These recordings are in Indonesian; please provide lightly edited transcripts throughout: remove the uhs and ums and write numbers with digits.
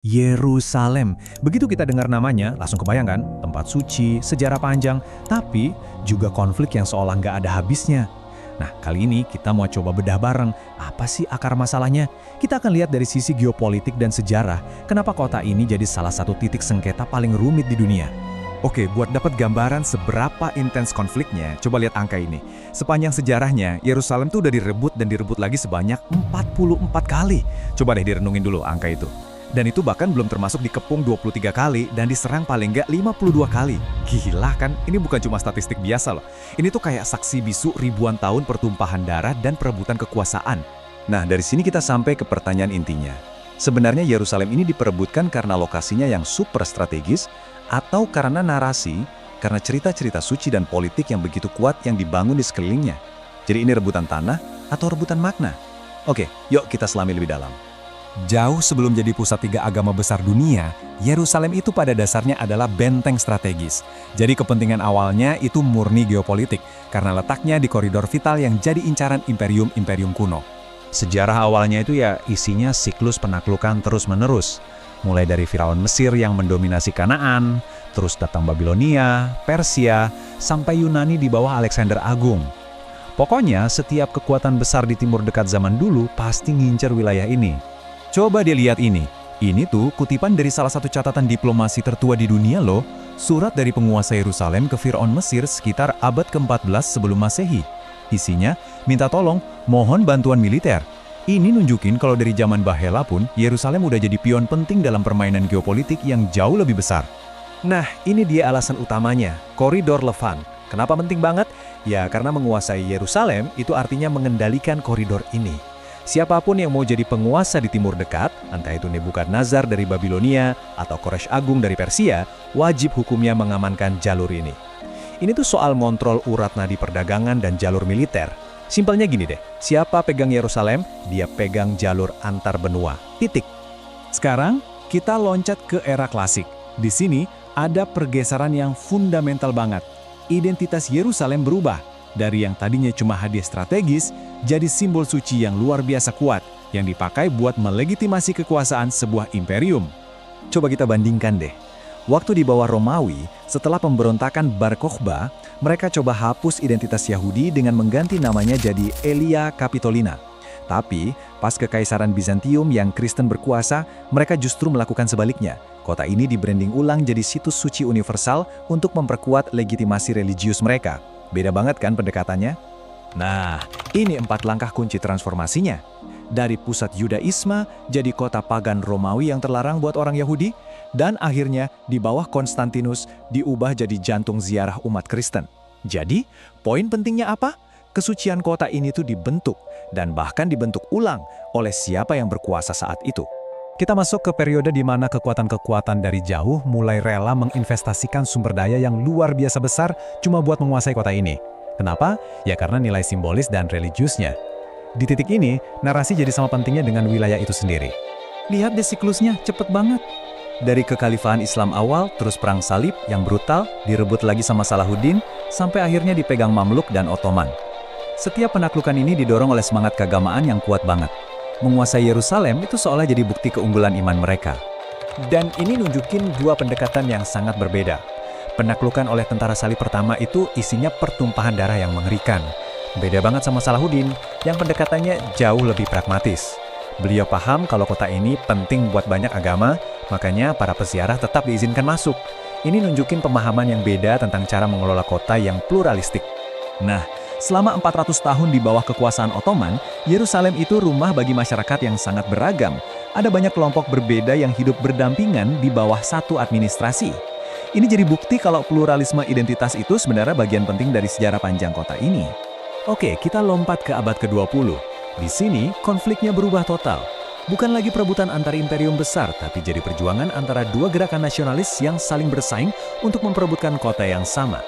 Yerusalem. Begitu kita dengar namanya, langsung kebayangkan tempat suci, sejarah panjang, tapi juga konflik yang seolah nggak ada habisnya. Nah, kali ini kita mau coba bedah bareng, apa sih akar masalahnya? Kita akan lihat dari sisi geopolitik dan sejarah, kenapa kota ini jadi salah satu titik sengketa paling rumit di dunia. Oke, buat dapat gambaran seberapa intens konfliknya, coba lihat angka ini. Sepanjang sejarahnya, Yerusalem tuh udah direbut dan direbut lagi sebanyak 44 kali. Coba deh direnungin dulu angka itu. Dan itu bahkan belum termasuk dikepung 23 kali dan diserang paling nggak 52 kali. Gila kan? Ini bukan cuma statistik biasa loh. Ini tuh kayak saksi bisu ribuan tahun pertumpahan darah dan perebutan kekuasaan. Nah, dari sini kita sampai ke pertanyaan intinya. Sebenarnya Yerusalem ini diperebutkan karena lokasinya yang super strategis atau karena narasi, karena cerita-cerita suci dan politik yang begitu kuat yang dibangun di sekelilingnya. Jadi ini rebutan tanah atau rebutan makna? Oke, yuk kita selami lebih dalam. Jauh sebelum jadi pusat tiga agama besar dunia, Yerusalem itu pada dasarnya adalah benteng strategis. Jadi kepentingan awalnya itu murni geopolitik, karena letaknya di koridor vital yang jadi incaran imperium-imperium kuno. Sejarah awalnya itu ya isinya siklus penaklukan terus-menerus. Mulai dari Firaun Mesir yang mendominasi Kanaan, terus datang Babilonia, Persia, sampai Yunani di bawah Alexander Agung. Pokoknya setiap kekuatan besar di timur dekat zaman dulu pasti ngincer wilayah ini. Coba dilihat ini. Ini tuh kutipan dari salah satu catatan diplomasi tertua di dunia loh. Surat dari penguasa Yerusalem ke Firaun Mesir sekitar abad ke-14 sebelum Masehi. Isinya, minta tolong, mohon bantuan militer. Ini nunjukin kalau dari zaman Bahela pun, Yerusalem udah jadi pion penting dalam permainan geopolitik yang jauh lebih besar. Nah, ini dia alasan utamanya, koridor Levant. Kenapa penting banget? Ya, karena menguasai Yerusalem itu artinya mengendalikan koridor ini. Siapapun yang mau jadi penguasa di Timur Dekat, entah itu Nebukadnezar dari Babilonia atau Koresh Agung dari Persia, wajib hukumnya mengamankan jalur ini. Ini tuh soal ngontrol urat nadi perdagangan dan jalur militer. Simpelnya gini deh, siapa pegang Yerusalem, dia pegang jalur antar benua. Titik. Sekarang, kita loncat ke era klasik. Di sini, ada pergeseran yang fundamental banget. Identitas Yerusalem berubah. Dari yang tadinya cuma hadiah strategis, jadi simbol suci yang luar biasa kuat, yang dipakai buat melegitimasi kekuasaan sebuah imperium. Coba kita bandingkan deh. Waktu di bawah Romawi, setelah pemberontakan Bar Kokhba, mereka coba hapus identitas Yahudi dengan mengganti namanya jadi Aelia Capitolina. Tapi, pas kekaisaran Bizantium yang Kristen berkuasa, mereka justru melakukan sebaliknya. Kota ini di-branding ulang jadi situs suci universal untuk memperkuat legitimasi religius mereka. Beda banget kan pendekatannya? Nah, ini 4 langkah kunci transformasinya. Dari pusat Yudaisme jadi kota pagan Romawi yang terlarang buat orang Yahudi, dan akhirnya di bawah Konstantinus diubah jadi jantung ziarah umat Kristen. Jadi, poin pentingnya apa? Kesucian kota ini tuh dibentuk, dan bahkan dibentuk ulang oleh siapa yang berkuasa saat itu. Kita masuk ke periode di mana kekuatan-kekuatan dari jauh mulai rela menginvestasikan sumber daya yang luar biasa besar cuma buat menguasai kota ini. Kenapa? Ya karena nilai simbolis dan religiusnya. Di titik ini, narasi jadi sama pentingnya dengan wilayah itu sendiri. Lihat deh siklusnya, cepet banget. Dari kekhalifahan Islam awal, terus perang salib yang brutal, direbut lagi sama Salahuddin, sampai akhirnya dipegang Mamluk dan Ottoman. Setiap penaklukan ini didorong oleh semangat keagamaan yang kuat banget. Menguasai Yerusalem itu seolah jadi bukti keunggulan iman mereka. Dan ini nunjukin dua pendekatan yang sangat berbeda. Penaklukan oleh tentara salib pertama itu isinya pertumpahan darah yang mengerikan. Beda banget sama Salahuddin, yang pendekatannya jauh lebih pragmatis. Beliau paham kalau kota ini penting buat banyak agama, makanya para peziarah tetap diizinkan masuk. Ini nunjukin pemahaman yang beda tentang cara mengelola kota yang pluralistik. Nah, selama 400 tahun di bawah kekuasaan Ottoman, Yerusalem itu rumah bagi masyarakat yang sangat beragam. Ada banyak kelompok berbeda yang hidup berdampingan di bawah satu administrasi. Ini jadi bukti kalau pluralisme identitas itu sebenarnya bagian penting dari sejarah panjang kota ini. Oke, kita lompat ke abad ke-20. Di sini, konfliknya berubah total. Bukan lagi perebutan antar imperium besar, tapi jadi perjuangan antara dua gerakan nasionalis yang saling bersaing untuk memperebutkan kota yang sama.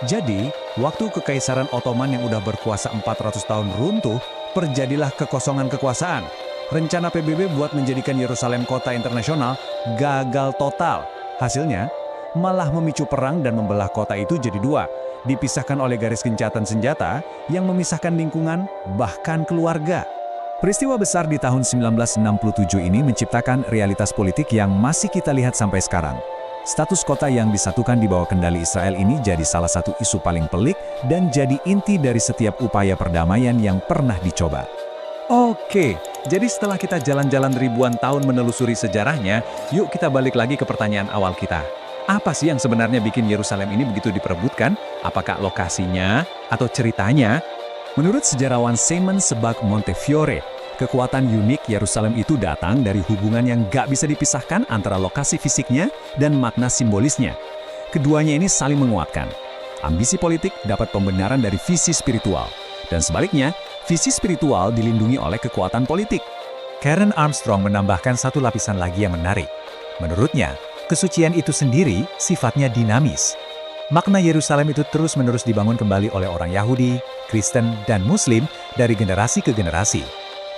Jadi, waktu Kekaisaran Ottoman yang udah berkuasa 400 tahun runtuh, terjadilah kekosongan kekuasaan. Rencana PBB buat menjadikan Yerusalem kota internasional gagal total. Hasilnya, malah memicu perang dan membelah kota itu jadi dua, dipisahkan oleh garis gencatan senjata yang memisahkan lingkungan, bahkan keluarga. Peristiwa besar di tahun 1967 ini menciptakan realitas politik yang masih kita lihat sampai sekarang. Status kota yang disatukan di bawah kendali Israel ini jadi salah satu isu paling pelik dan jadi inti dari setiap upaya perdamaian yang pernah dicoba. Oke, jadi setelah kita jalan-jalan ribuan tahun menelusuri sejarahnya, yuk kita balik lagi ke pertanyaan awal kita. Apa sih yang sebenarnya bikin Yerusalem ini begitu diperebutkan? Apakah lokasinya atau ceritanya? Menurut sejarawan Simon Sebag Montefiore, kekuatan unik Yerusalem itu datang dari hubungan yang gak bisa dipisahkan antara lokasi fisiknya dan makna simbolisnya. Keduanya ini saling menguatkan. Ambisi politik dapat pembenaran dari visi spiritual. Dan sebaliknya, visi spiritual dilindungi oleh kekuatan politik. Karen Armstrong menambahkan satu lapisan lagi yang menarik. Menurutnya, kesucian itu sendiri sifatnya dinamis. Makna Yerusalem itu terus-menerus dibangun kembali oleh orang Yahudi, Kristen, dan Muslim dari generasi ke generasi.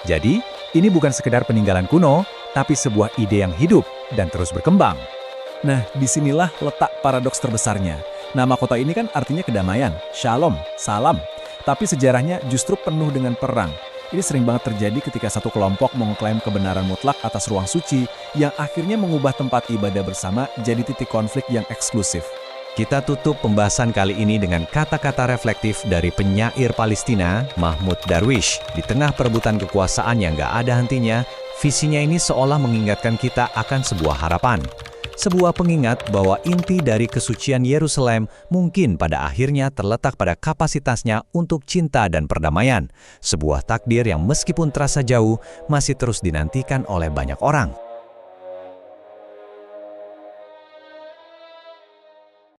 Jadi, ini bukan sekedar peninggalan kuno, tapi sebuah ide yang hidup dan terus berkembang. Nah, disinilah letak paradoks terbesarnya. Nama kota ini kan artinya kedamaian, shalom, salam. Tapi sejarahnya justru penuh dengan perang. Ini sering banget terjadi ketika satu kelompok mengklaim kebenaran mutlak atas ruang suci yang akhirnya mengubah tempat ibadah bersama jadi titik konflik yang eksklusif. Kita tutup pembahasan kali ini dengan kata-kata reflektif dari penyair Palestina, Mahmud Darwish. Di tengah perebutan kekuasaan yang gak ada hentinya, visinya ini seolah mengingatkan kita akan sebuah harapan. Sebuah pengingat bahwa inti dari kesucian Yerusalem mungkin pada akhirnya terletak pada kapasitasnya untuk cinta dan perdamaian. Sebuah takdir yang meskipun terasa jauh, masih terus dinantikan oleh banyak orang.